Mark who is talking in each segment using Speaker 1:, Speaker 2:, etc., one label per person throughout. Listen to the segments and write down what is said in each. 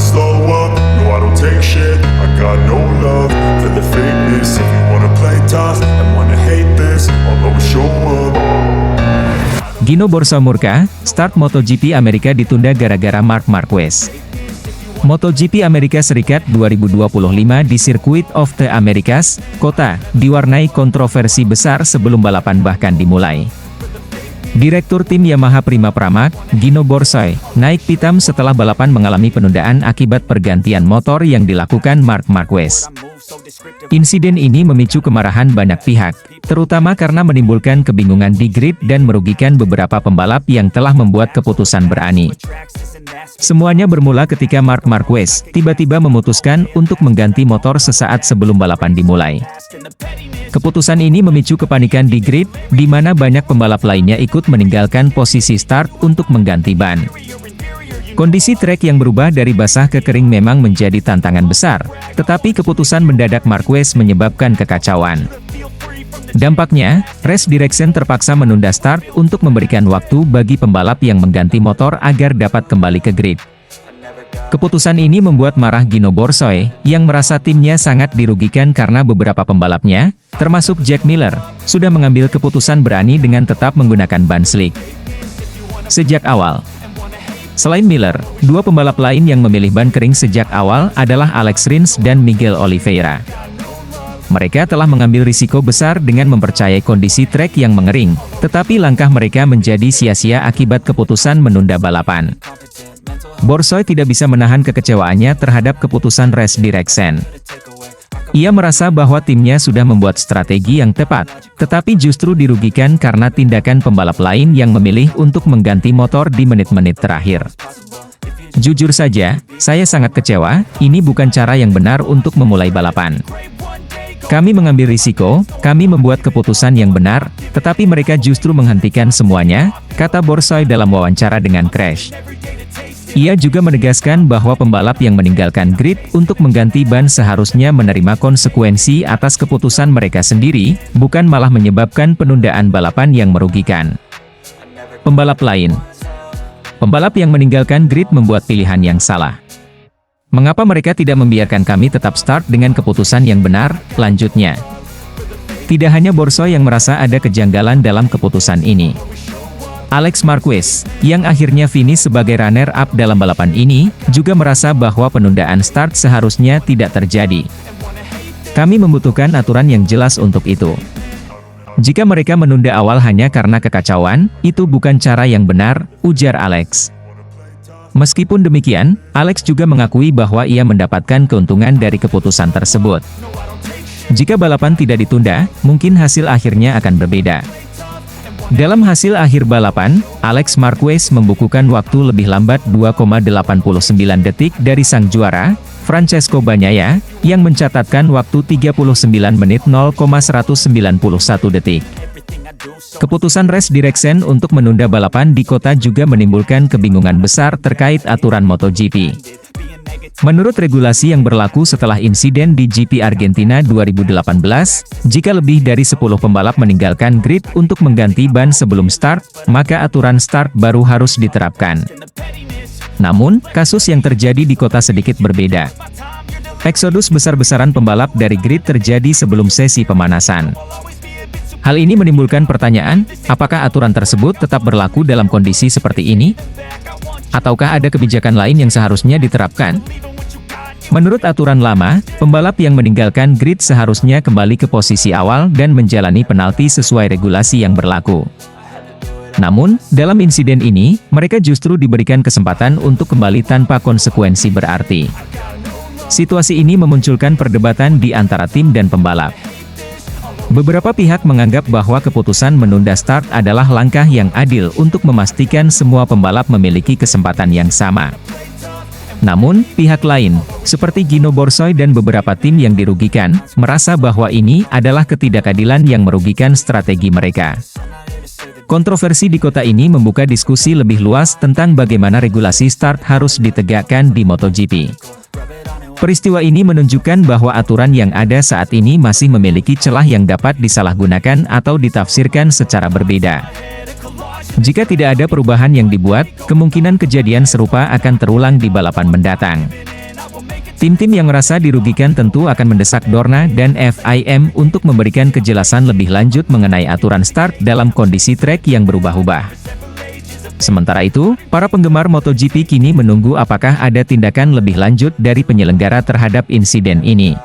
Speaker 1: never slow up, no I don't take shit. I got no love for the fakeness. If you wanna play tough and wanna hate this, I'll always show up.
Speaker 2: Gino Borsa murka, start MotoGP Amerika ditunda gara-gara Marc Marquez. MotoGP Amerika Serikat 2025 di Circuit of the Americas, kota, diwarnai kontroversi besar sebelum balapan bahkan dimulai. Direktur tim Yamaha Prima Pramac, Gino Borsa, naik pitam setelah balapan mengalami penundaan akibat pergantian motor yang dilakukan Marc Marquez. Insiden ini memicu kemarahan banyak pihak, terutama karena menimbulkan kebingungan di grid dan merugikan beberapa pembalap yang telah membuat keputusan berani. Semuanya bermula ketika Marc Marquez tiba-tiba memutuskan untuk mengganti motor sesaat sebelum balapan dimulai. Keputusan ini memicu kepanikan di grid, di mana banyak pembalap lainnya ikut meninggalkan posisi start untuk mengganti ban. Kondisi trek yang berubah dari basah ke kering memang menjadi tantangan besar, tetapi keputusan mendadak Marquez menyebabkan kekacauan. Dampaknya, Race Direction terpaksa menunda start untuk memberikan waktu bagi pembalap yang mengganti motor agar dapat kembali ke grid. Keputusan ini membuat marah Gino Borsa, yang merasa timnya sangat dirugikan karena beberapa pembalapnya, termasuk Jack Miller, sudah mengambil keputusan berani dengan tetap menggunakan ban slick. Sejak awal, selain Miller, dua pembalap lain yang memilih ban kering sejak awal adalah Alex Rins dan Miguel Oliveira. Mereka telah mengambil risiko besar dengan mempercayai kondisi trek yang mengering, tetapi langkah mereka menjadi sia-sia akibat keputusan menunda balapan. Borsa tidak bisa menahan kekecewaannya terhadap keputusan Race Direction. Ia merasa bahwa timnya sudah membuat strategi yang tepat, tetapi justru dirugikan karena tindakan pembalap lain yang memilih untuk mengganti motor di menit-menit terakhir. Jujur saja, saya sangat kecewa, ini bukan cara yang benar untuk memulai balapan. Kami mengambil risiko, kami membuat keputusan yang benar, tetapi mereka justru menghentikan semuanya, kata Borsa dalam wawancara dengan Crash. Ia juga menegaskan bahwa pembalap yang meninggalkan grid untuk mengganti ban seharusnya menerima konsekuensi atas keputusan mereka sendiri, bukan malah menyebabkan penundaan balapan yang merugikan. Pembalap lain. Pembalap yang meninggalkan grid membuat pilihan yang salah. Mengapa mereka tidak membiarkan kami tetap start dengan keputusan yang benar, lanjutnya. Tidak hanya Borsa yang merasa ada kejanggalan dalam keputusan ini. Alex Marquez, yang akhirnya finish sebagai runner-up dalam balapan ini, juga merasa bahwa penundaan start seharusnya tidak terjadi. Kami membutuhkan aturan yang jelas untuk itu. Jika mereka menunda awal hanya karena kekacauan, itu bukan cara yang benar, ujar Alex. Meskipun demikian, Alex juga mengakui bahwa ia mendapatkan keuntungan dari keputusan tersebut. Jika balapan tidak ditunda, mungkin hasil akhirnya akan berbeda. Dalam hasil akhir balapan, Alex Marquez membukukan waktu lebih lambat 2,89 detik dari sang juara, Francesco Bagnaia, yang mencatatkan waktu 39 menit 0,191 detik. Keputusan Race Direction untuk menunda balapan di kota juga menimbulkan kebingungan besar terkait aturan MotoGP. Menurut regulasi yang berlaku setelah insiden di GP Argentina 2018, jika lebih dari 10 pembalap meninggalkan grid untuk mengganti ban sebelum start, maka aturan start baru harus diterapkan. Namun, kasus yang terjadi di kota sedikit berbeda. Eksodus besar-besaran pembalap dari grid terjadi sebelum sesi pemanasan. Hal ini menimbulkan pertanyaan, apakah aturan tersebut tetap berlaku dalam kondisi seperti ini? Ataukah ada kebijakan lain yang seharusnya diterapkan? Menurut aturan lama, pembalap yang meninggalkan grid seharusnya kembali ke posisi awal dan menjalani penalti sesuai regulasi yang berlaku. Namun, dalam insiden ini, mereka justru diberikan kesempatan untuk kembali tanpa konsekuensi berarti. Situasi ini memunculkan perdebatan di antara tim dan pembalap. Beberapa pihak menganggap bahwa keputusan menunda start adalah langkah yang adil untuk memastikan semua pembalap memiliki kesempatan yang sama. Namun, pihak lain, seperti Gino Borsa dan beberapa tim yang dirugikan, merasa bahwa ini adalah ketidakadilan yang merugikan strategi mereka. Kontroversi di kota ini membuka diskusi lebih luas tentang bagaimana regulasi start harus ditegakkan di MotoGP. Peristiwa ini menunjukkan bahwa aturan yang ada saat ini masih memiliki celah yang dapat disalahgunakan atau ditafsirkan secara berbeda. Jika tidak ada perubahan yang dibuat, kemungkinan kejadian serupa akan terulang di balapan mendatang. Tim-tim yang merasa dirugikan tentu akan mendesak Dorna dan FIM untuk memberikan kejelasan lebih lanjut mengenai aturan start dalam kondisi trek yang berubah-ubah. Sementara itu, para penggemar MotoGP kini menunggu apakah ada tindakan lebih lanjut dari penyelenggara terhadap insiden ini.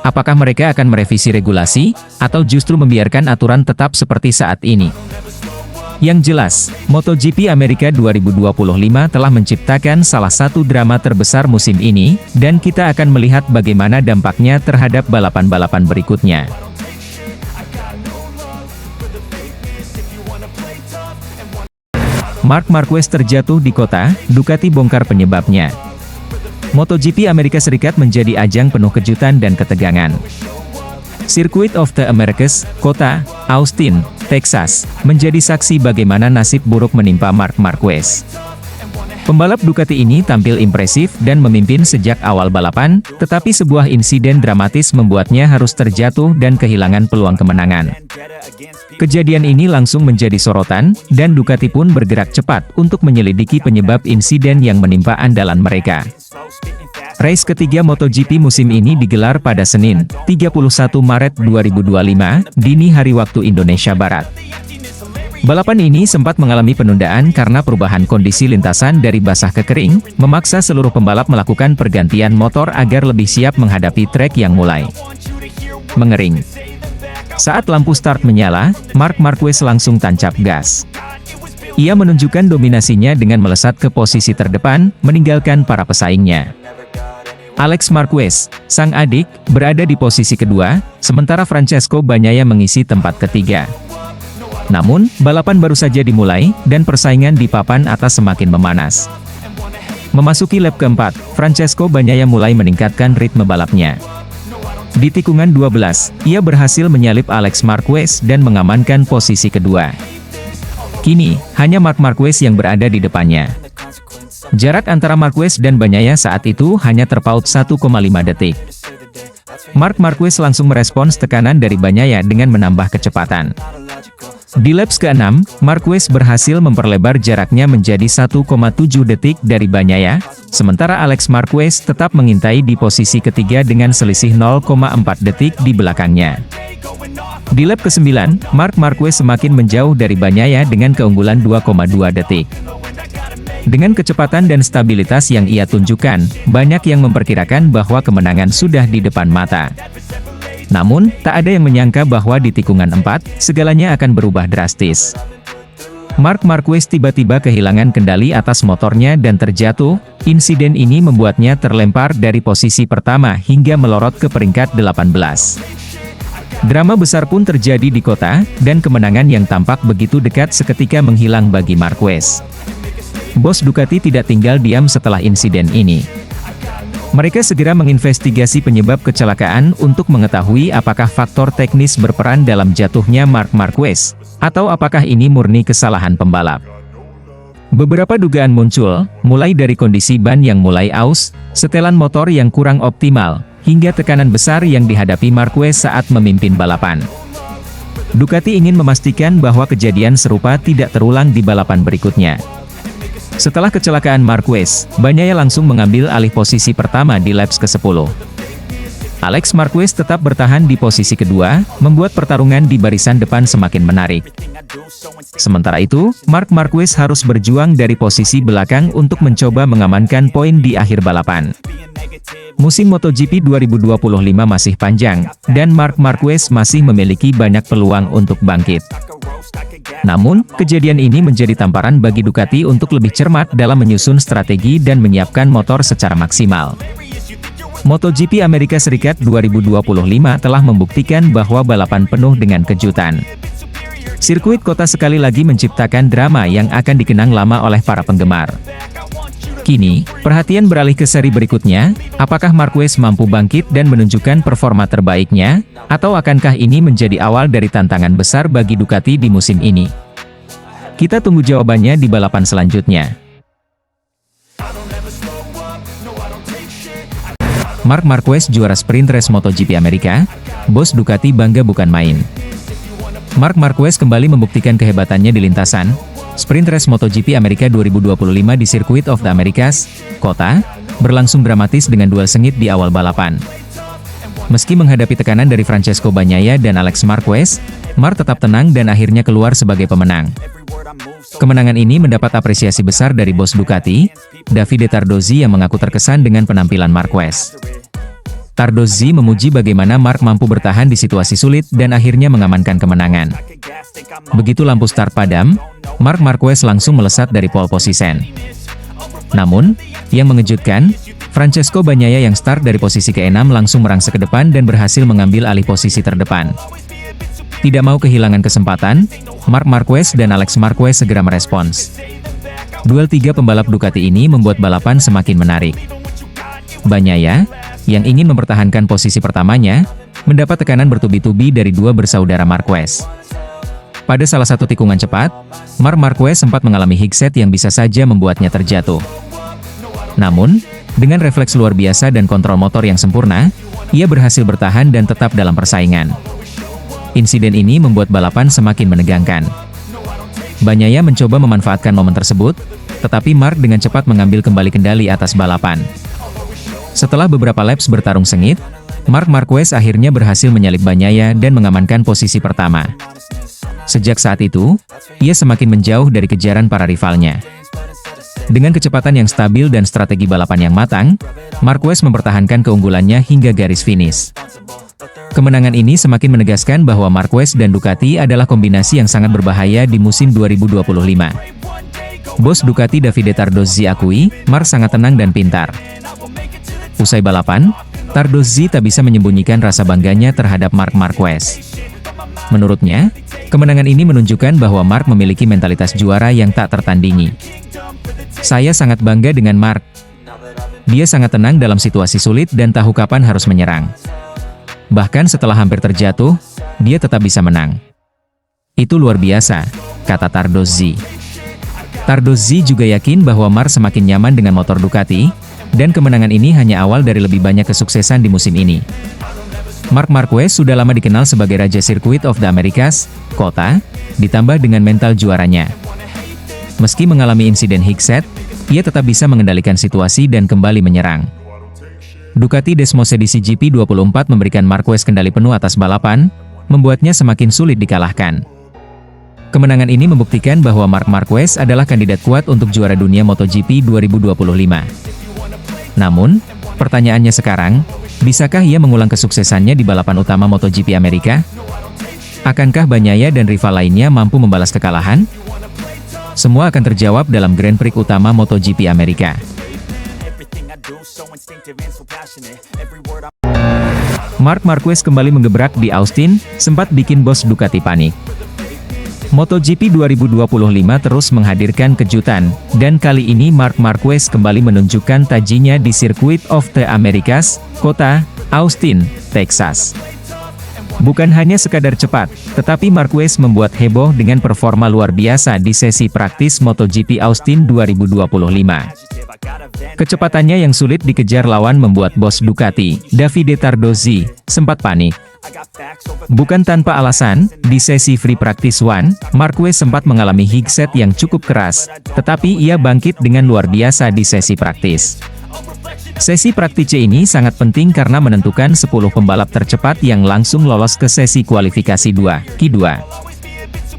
Speaker 2: Apakah mereka akan merevisi regulasi, atau justru membiarkan aturan tetap seperti saat ini? Yang jelas, MotoGP Amerika 2025 telah menciptakan salah satu drama terbesar musim ini, dan kita akan melihat bagaimana dampaknya terhadap balapan-balapan berikutnya. Marc Marquez terjatuh di kota, Ducati bongkar penyebabnya. MotoGP Amerika Serikat menjadi ajang penuh kejutan dan ketegangan. Circuit of the Americas, kota Austin, Texas, menjadi saksi bagaimana nasib buruk menimpa Marc Marquez. Pembalap Ducati ini tampil impresif dan memimpin sejak awal balapan, tetapi sebuah insiden dramatis membuatnya harus terjatuh dan kehilangan peluang kemenangan. Kejadian ini langsung menjadi sorotan, dan Ducati pun bergerak cepat untuk menyelidiki penyebab insiden yang menimpa andalan mereka. Race ketiga MotoGP musim ini digelar pada Senin, 31 Maret 2025, dini hari waktu Indonesia Barat. Balapan ini sempat mengalami penundaan karena perubahan kondisi lintasan dari basah ke kering, memaksa seluruh pembalap melakukan pergantian motor agar lebih siap menghadapi trek yang mulai mengering. Saat lampu start menyala, Marc Marquez langsung tancap gas. Ia menunjukkan dominasinya dengan melesat ke posisi terdepan, meninggalkan para pesaingnya. Alex Marquez, sang adik, berada di posisi kedua, sementara Francesco Bagnaia mengisi tempat ketiga. Namun, balapan baru saja dimulai, dan persaingan di papan atas semakin memanas. Memasuki lap keempat, Francesco Bagnaia mulai meningkatkan ritme balapnya. Di tikungan 12, ia berhasil menyalip Alex Marquez dan mengamankan posisi kedua. Kini, hanya Marc Marquez yang berada di depannya. Jarak antara Marquez dan Bagnaia saat itu hanya terpaut 1,5 detik. Marc Marquez langsung merespons tekanan dari Bagnaia dengan menambah kecepatan. Di laps ke-6, Marquez berhasil memperlebar jaraknya menjadi 1,7 detik dari Bagnaia, sementara Alex Marquez tetap mengintai di posisi ketiga dengan selisih 0,4 detik di belakangnya. Di lap ke-9, Marc Marquez semakin menjauh dari Bagnaia dengan keunggulan 2,2 detik. Dengan kecepatan dan stabilitas yang ia tunjukkan, banyak yang memperkirakan bahwa kemenangan sudah di depan mata. Namun, tak ada yang menyangka bahwa di tikungan 4, segalanya akan berubah drastis. Marc Marquez tiba-tiba kehilangan kendali atas motornya dan terjatuh. Insiden ini membuatnya terlempar dari posisi pertama hingga melorot ke peringkat 18. Drama besar pun terjadi di kota, dan kemenangan yang tampak begitu dekat seketika menghilang bagi Marquez. Bos Ducati tidak tinggal diam setelah insiden ini. Mereka segera menginvestigasi penyebab kecelakaan untuk mengetahui apakah faktor teknis berperan dalam jatuhnya Marc Marquez, atau apakah ini murni kesalahan pembalap. Beberapa dugaan muncul, mulai dari kondisi ban yang mulai aus, setelan motor yang kurang optimal, hingga tekanan besar yang dihadapi Marquez saat memimpin balapan. Ducati ingin memastikan bahwa kejadian serupa tidak terulang di balapan berikutnya. Setelah kecelakaan Marquez, Bagnaia langsung mengambil alih posisi pertama di laps ke-10. Alex Marquez tetap bertahan di posisi kedua, membuat pertarungan di barisan depan semakin menarik. Sementara itu, Marc Marquez harus berjuang dari posisi belakang untuk mencoba mengamankan poin di akhir balapan. Musim MotoGP 2025 masih panjang, dan Marc Marquez masih memiliki banyak peluang untuk bangkit. Namun, kejadian ini menjadi tamparan bagi Ducati untuk lebih cermat dalam menyusun strategi dan menyiapkan motor secara maksimal. MotoGP Amerika Serikat 2025 telah membuktikan bahwa balapan penuh dengan kejutan. Sirkuit kota sekali lagi menciptakan drama yang akan dikenang lama oleh para penggemar. Kini, perhatian beralih ke seri berikutnya, apakah Marquez mampu bangkit dan menunjukkan performa terbaiknya, atau akankah ini menjadi awal dari tantangan besar bagi Ducati di musim ini? Kita tunggu jawabannya di balapan selanjutnya. Marc Marquez juara sprint race MotoGP Amerika, bos Ducati bangga bukan main. Marc Marquez kembali membuktikan kehebatannya di lintasan Sprint Race MotoGP Amerika 2025 di Circuit of the Americas, kota, berlangsung dramatis dengan duel sengit di awal balapan. Meski menghadapi tekanan dari Francesco Bagnaia dan Alex Marquez, Marc tetap tenang dan akhirnya keluar sebagai pemenang. Kemenangan ini mendapat apresiasi besar dari bos Ducati, Davide Tardozzi yang mengaku terkesan dengan penampilan Marquez. Tardozzi memuji bagaimana Marc mampu bertahan di situasi sulit dan akhirnya mengamankan kemenangan. Begitu lampu start padam, Marc Marquez langsung melesat dari pole position. Namun, yang mengejutkan, Francesco Bagnaia yang start dari posisi ke-6 langsung merangsek ke depan dan berhasil mengambil alih posisi terdepan. Tidak mau kehilangan kesempatan, Marc Marquez dan Alex Marquez segera merespons. Duel 3 pembalap Ducati ini membuat balapan semakin menarik. Bagnaia, yang ingin mempertahankan posisi pertamanya, mendapat tekanan bertubi-tubi dari dua bersaudara Marquez. Pada salah satu tikungan cepat, Marc Marquez sempat mengalami hikset yang bisa saja membuatnya terjatuh. Namun, dengan refleks luar biasa dan kontrol motor yang sempurna, ia berhasil bertahan dan tetap dalam persaingan. Insiden ini membuat balapan semakin menegangkan. Bagnaia mencoba memanfaatkan momen tersebut, tetapi Marc dengan cepat mengambil kembali kendali atas balapan. Setelah beberapa laps bertarung sengit, Marc Marquez akhirnya berhasil menyalip Bagnaia dan mengamankan posisi pertama. Sejak saat itu, ia semakin menjauh dari kejaran para rivalnya. Dengan kecepatan yang stabil dan strategi balapan yang matang, Marquez mempertahankan keunggulannya hingga garis finish. Kemenangan ini semakin menegaskan bahwa Marquez dan Ducati adalah kombinasi yang sangat berbahaya di musim 2025. Bos Ducati Davide Tardozzi akui, Marc sangat tenang dan pintar. Usai balapan, Tardozzi tak bisa menyembunyikan rasa bangganya terhadap Marc Marquez. Menurutnya, kemenangan ini menunjukkan bahwa Marc memiliki mentalitas juara yang tak tertandingi. Saya sangat bangga dengan Marc. Dia sangat tenang dalam situasi sulit dan tahu kapan harus menyerang. Bahkan setelah hampir terjatuh, dia tetap bisa menang. Itu luar biasa, kata Tardozzi. Tardozzi juga yakin bahwa Marc semakin nyaman dengan motor Ducati, dan kemenangan ini hanya awal dari lebih banyak kesuksesan di musim ini. Marc Marquez sudah lama dikenal sebagai Raja Circuit of the Americas, kota, ditambah dengan mental juaranya. Meski mengalami insiden hikset, ia tetap bisa mengendalikan situasi dan kembali menyerang. Ducati Desmosedici GP24 memberikan Marquez kendali penuh atas balapan, membuatnya semakin sulit dikalahkan. Kemenangan ini membuktikan bahwa Marc Marquez adalah kandidat kuat untuk juara dunia MotoGP 2025. Namun, pertanyaannya sekarang, bisakah ia mengulang kesuksesannya di balapan utama MotoGP Amerika? Akankah Bagnaia dan rival lainnya mampu membalas kekalahan? Semua akan terjawab dalam Grand Prix utama MotoGP Amerika. Marc Marquez kembali menggebrak di Austin, sempat bikin bos Ducati panik. MotoGP 2025 terus menghadirkan kejutan, dan kali ini Marc Marquez kembali menunjukkan tajinya di Circuit of the Americas, kota, Austin, Texas. Bukan hanya sekadar cepat, tetapi Marquez membuat heboh dengan performa luar biasa di sesi praktis MotoGP Austin 2025. Kecepatannya yang sulit dikejar lawan membuat bos Ducati, Davide Tardozzi, sempat panik. Bukan tanpa alasan, di sesi free practice 1, Marquez sempat mengalami hikset yang cukup keras, tetapi ia bangkit dengan luar biasa di sesi praktis. Sesi praktis C ini sangat penting karena menentukan 10 pembalap tercepat yang langsung lolos ke sesi kualifikasi 2, Q2.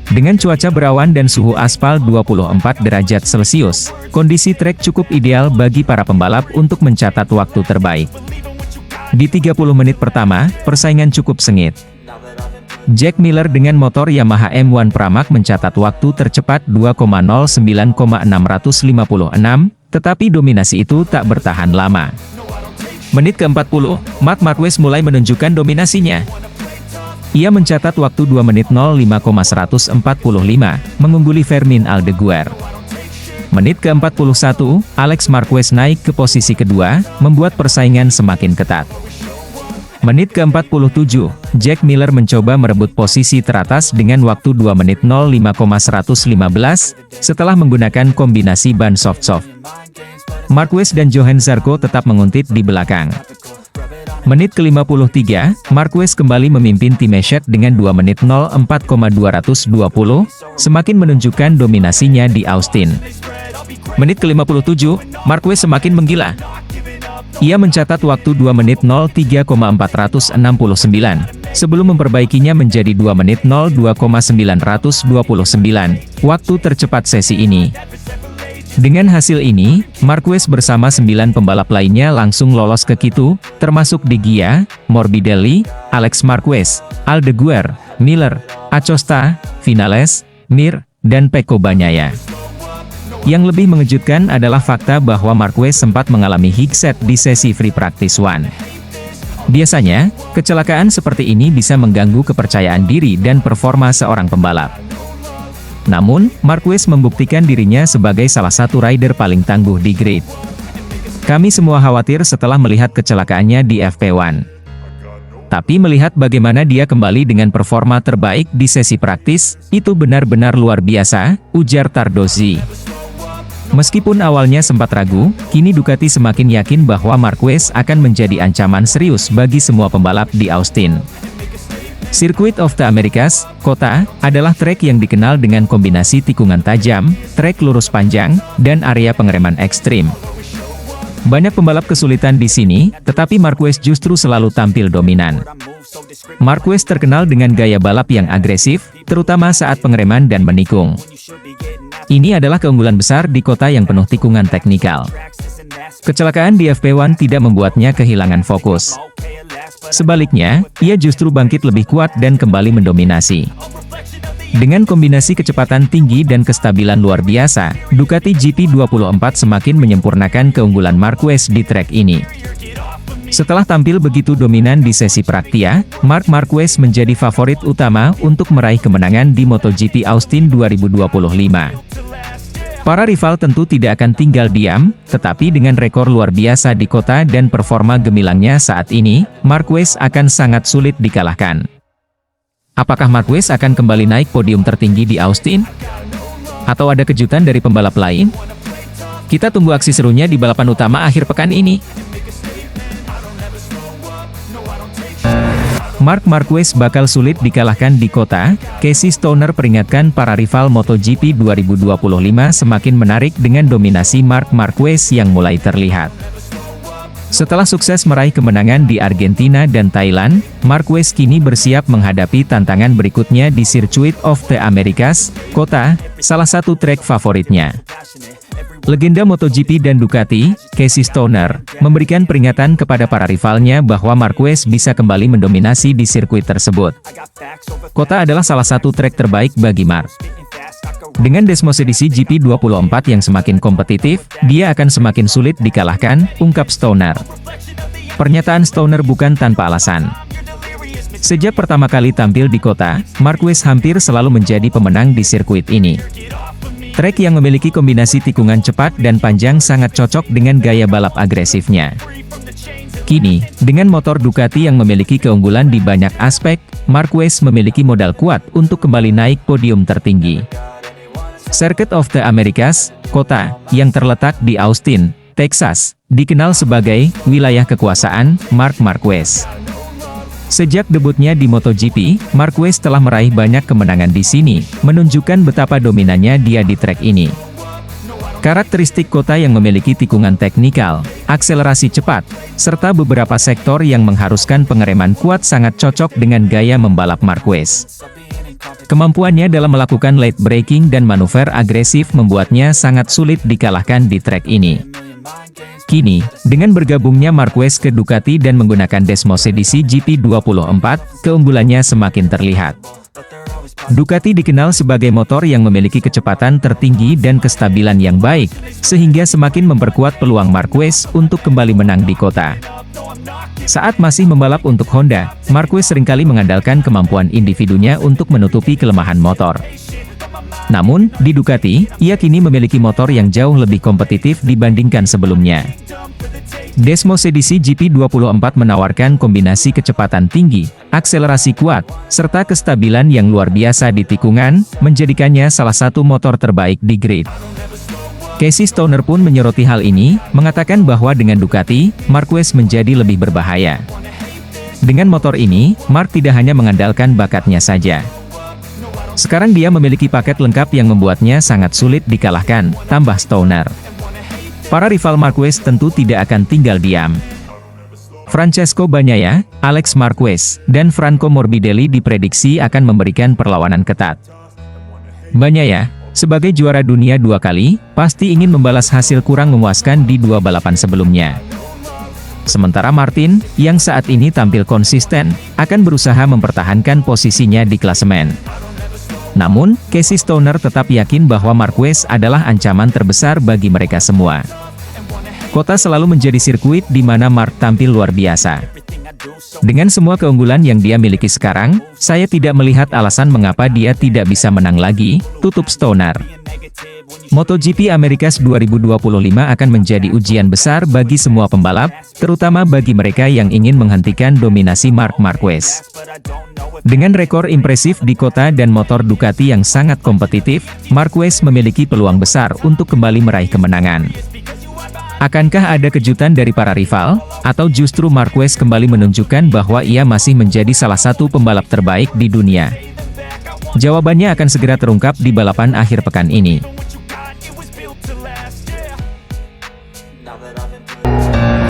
Speaker 2: Dengan cuaca berawan dan suhu aspal 24 derajat Celcius, kondisi trek cukup ideal bagi para pembalap untuk mencatat waktu terbaik. Di 30 menit pertama, persaingan cukup sengit. Jack Miller dengan motor Yamaha M1 Pramac mencatat waktu tercepat 2,09,656, tetapi dominasi itu tak bertahan lama. Menit ke-40, Marc Marquez mulai menunjukkan dominasinya. Ia mencatat waktu 2 menit 05,145, mengungguli Fermin Aldeguer. Menit ke-41, Alex Marquez naik ke posisi kedua, membuat persaingan semakin ketat. Menit ke-47, Jack Miller mencoba merebut posisi teratas dengan waktu 2 menit 05,115, setelah menggunakan kombinasi ban soft-soft. Marquez dan Johann Zarco tetap menguntit di belakang. Menit ke-53, Marquez kembali memimpin tim Eshed dengan 2 menit 04,220, semakin menunjukkan dominasinya di Austin. Menit ke-57, Marquez semakin menggila. Ia mencatat waktu 2 menit 03,469, sebelum memperbaikinya menjadi 2 menit 02,929, waktu tercepat sesi ini. Dengan hasil ini, Marquez bersama 9 pembalap lainnya langsung lolos ke Q2, termasuk Di Gia, Morbidelli, Alex Marquez, Aldeguer, Miller, Acosta, Vinales, Mir, dan Pecco Bagnaia. Yang lebih mengejutkan adalah fakta bahwa Marquez sempat mengalami hikset di sesi free practice 1. Biasanya, kecelakaan seperti ini bisa mengganggu kepercayaan diri dan performa seorang pembalap. Namun, Marquez membuktikan dirinya sebagai salah satu rider paling tangguh di grid. Kami semua khawatir setelah melihat kecelakaannya di FP1. Tapi melihat bagaimana dia kembali dengan performa terbaik di sesi praktis, itu benar-benar luar biasa, ujar Tardozzi. Meskipun awalnya sempat ragu, kini Ducati semakin yakin bahwa Marquez akan menjadi ancaman serius bagi semua pembalap di Austin. Circuit of the Americas, kota, adalah trek yang dikenal dengan kombinasi tikungan tajam, trek lurus panjang, dan area pengereman ekstrim. Banyak pembalap kesulitan di sini, tetapi Marquez justru selalu tampil dominan. Marquez terkenal dengan gaya balap yang agresif, terutama saat pengereman dan menikung. Ini adalah keunggulan besar di kota yang penuh tikungan teknikal. Kecelakaan di FP1 tidak membuatnya kehilangan fokus. Sebaliknya, ia justru bangkit lebih kuat dan kembali mendominasi. Dengan kombinasi kecepatan tinggi dan kestabilan luar biasa, Ducati GP24 semakin menyempurnakan keunggulan Marquez di trek ini. Setelah tampil begitu dominan di sesi Praktia, Marc Marquez menjadi favorit utama untuk meraih kemenangan di MotoGP Austin 2025. Para rival tentu tidak akan tinggal diam, tetapi dengan rekor luar biasa di kota dan performa gemilangnya saat ini, Marquez akan sangat sulit dikalahkan. Apakah Marquez akan kembali naik podium tertinggi di Austin? Atau ada kejutan dari pembalap lain? Kita tunggu aksi serunya di balapan utama akhir pekan ini. Marc Marquez bakal sulit dikalahkan di kota. Casey Stoner peringatkan para rival MotoGP 2025 semakin menarik dengan dominasi Marc Marquez yang mulai terlihat. Setelah sukses meraih kemenangan di Argentina dan Thailand, Marquez kini bersiap menghadapi tantangan berikutnya di Circuit of the Americas, kota, salah satu trek favoritnya. Legenda MotoGP dan Ducati, Casey Stoner, memberikan peringatan kepada para rivalnya bahwa Marquez bisa kembali mendominasi di sirkuit tersebut. Kota adalah salah satu trek terbaik bagi Marc. Dengan desmosedisi GP24 yang semakin kompetitif, dia akan semakin sulit dikalahkan, ungkap Stoner. Pernyataan Stoner bukan tanpa alasan. Sejak pertama kali tampil di kota, Marquez hampir selalu menjadi pemenang di sirkuit ini. Trek yang memiliki kombinasi tikungan cepat dan panjang sangat cocok dengan gaya balap agresifnya. Kini, dengan motor Ducati yang memiliki keunggulan di banyak aspek, Marquez memiliki modal kuat untuk kembali naik podium tertinggi. Circuit of the Americas, kota, yang terletak di Austin, Texas, dikenal sebagai wilayah kekuasaan Marc Marquez. Sejak debutnya di MotoGP, Marquez telah meraih banyak kemenangan di sini, menunjukkan betapa dominannya dia di trek ini. Karakteristik kota yang memiliki tikungan teknikal, akselerasi cepat, serta beberapa sektor yang mengharuskan pengereman kuat sangat cocok dengan gaya membalap Marquez. Kemampuannya dalam melakukan late braking dan manuver agresif membuatnya sangat sulit dikalahkan di trek ini. Kini, dengan bergabungnya Marquez ke Ducati dan menggunakan desmosedisi GP24, keunggulannya semakin terlihat. Ducati dikenal sebagai motor yang memiliki kecepatan tertinggi dan kestabilan yang baik, sehingga semakin memperkuat peluang Marquez untuk kembali menang di kota. Saat masih membalap untuk Honda, Marquez seringkali mengandalkan kemampuan individunya untuk menutupi kelemahan motor. Namun, di Ducati, ia kini memiliki motor yang jauh lebih kompetitif dibandingkan sebelumnya. Desmosedisi GP24 menawarkan kombinasi kecepatan tinggi, akselerasi kuat, serta kestabilan yang luar biasa di tikungan, menjadikannya salah satu motor terbaik di grid. Casey Stoner pun menyoroti hal ini, mengatakan bahwa dengan Ducati, Marquez menjadi lebih berbahaya. Dengan motor ini, Mark tidak hanya mengandalkan bakatnya saja. Sekarang dia memiliki paket lengkap yang membuatnya sangat sulit dikalahkan, tambah Stoner. Para rival Marquez tentu tidak akan tinggal diam. Francesco Bagnaia, Alex Marquez, dan Franco Morbidelli diprediksi akan memberikan perlawanan ketat. Bagnaia, sebagai juara dunia 2 kali, pasti ingin membalas hasil kurang memuaskan di 2 balapan sebelumnya. Sementara Martin, yang saat ini tampil konsisten, akan berusaha mempertahankan posisinya di klasemen. Namun, Casey Stoner tetap yakin bahwa Marquez adalah ancaman terbesar bagi mereka semua. Kota selalu menjadi sirkuit di mana Mark tampil luar biasa. Dengan semua keunggulan yang dia miliki sekarang, saya tidak melihat alasan mengapa dia tidak bisa menang lagi, tutup Stoner. MotoGP Amerikas 2025 akan menjadi ujian besar bagi semua pembalap, terutama bagi mereka yang ingin menghentikan dominasi Marc Marquez. Dengan rekor impresif di kota dan motor Ducati yang sangat kompetitif, Marquez memiliki peluang besar untuk kembali meraih kemenangan. Akankah ada kejutan dari para rival, atau justru Marquez kembali menunjukkan bahwa ia masih menjadi salah satu pembalap terbaik di dunia? Jawabannya akan segera terungkap di balapan akhir pekan ini.